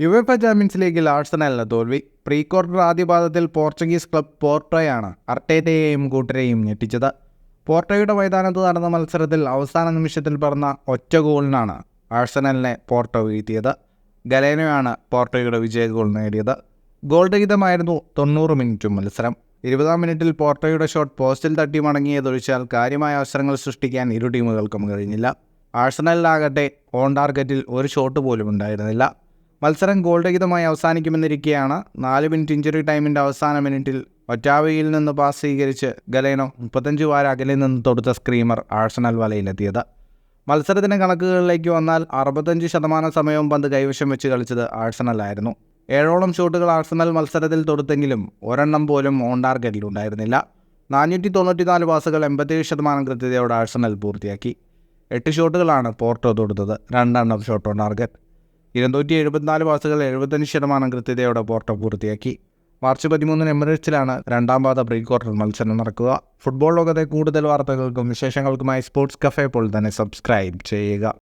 UEFA champions ലീഗിൽ ആഴ്സണലിന് തോൽവി. പ്രീ ക്വാർട്ടർ ആദ്യപാദത്തിൽ പോർച്ചുഗീസ് ക്ലബ് പോർട്ടോയാണ് അർട്ടേറ്റയെയും കൂട്ടരെയും ഞെട്ടിച്ചത്. പോർട്ടോയുടെ മൈതാനത്ത് നടന്ന മത്സരത്തിൽ അവസാന നിമിഷത്തിൽ പറഞ്ഞ ഒറ്റ ഗോളിനാണ് ആഴ്സണലിനെ പോർട്ടോ വീഴ്ത്തിയത്. ഗലേനോയാണ് പോർട്ടോയുടെ വിജയ ഗോൾ നേടിയത്. ഗോൾ രഹിതമായിരുന്നു 90 മിനിറ്റും മത്സരം. 20-ാം മിനിറ്റിൽ പോർട്ടോയുടെ ഷോട്ട് പോസ്റ്റിൽ തട്ടി മടങ്ങിയതൊഴിച്ചാൽ കാര്യമായ അവസരങ്ങൾ സൃഷ്ടിക്കാൻ ഇരു ടീമുകൾക്കും കഴിഞ്ഞില്ല. ആഴ്സണലിലാകട്ടെ ഓൺ ടാർഗറ്റിൽ ഒരു ഷോട്ട് പോലും ഉണ്ടായിരുന്നില്ല. മത്സരം ഗോൾ രഹിതമായി അവസാനിക്കുമെന്നിരിക്കെയാണ് 4 മിനിറ്റ് ഇഞ്ചുറി ടൈമിൻ്റെ അവസാന മിനിറ്റിൽ ഒറ്റാവയിൽ നിന്ന് പാസ് സ്വീകരിച്ച് ഗലേനോ 35 വാര അകലിൽ നിന്ന് തൊടുത്ത സ്ക്രീമർ ആഴ്സണൽ വലയിലെത്തിയത്. മത്സരത്തിൻ്റെ കണക്കുകളിലേക്ക് വന്നാൽ 65% സമയവും പന്ത് കൈവശം വെച്ച് കളിച്ചത് ആഴ്സണലായിരുന്നു. 7ഓളം ഷോട്ടുകൾ ആഴ്സണൽ മത്സരത്തിൽ തൊടുത്തെങ്കിലും ഒരെണ്ണം പോലും ഓൺ ടാർഗറ്റിൽ ഉണ്ടായിരുന്നില്ല. 494 പാസുകൾ 87% കൃത്യതയോടെ ആഴ്സണൽ പൂർത്തിയാക്കി. 8 ഷോട്ടുകളാണ് പോർട്ടോ തൊടുത്തത്, 2 എണ്ണം ഷോട്ട് ഓൺ ടാർഗറ്റ്. 274 പാസുകൾ 75% കൃത്യതയോടെ പോർട്ടോ പൂർത്തിയാക്കി. മാർച്ച് 13 എമിറേറ്റ്സിലാണ് രണ്ടാം പാദ പ്രീ ക്വാർട്ടർ മത്സരം നടക്കുക. ഫുട്ബോൾ ലോകത്തെ കൂടുതൽ വാർത്തകൾക്കും വിശേഷങ്ങൾക്കുമായി സ്പോർട്സ് കഫേ ഇപ്പോൾ തന്നെ സബ്സ്ക്രൈബ് ചെയ്യുക.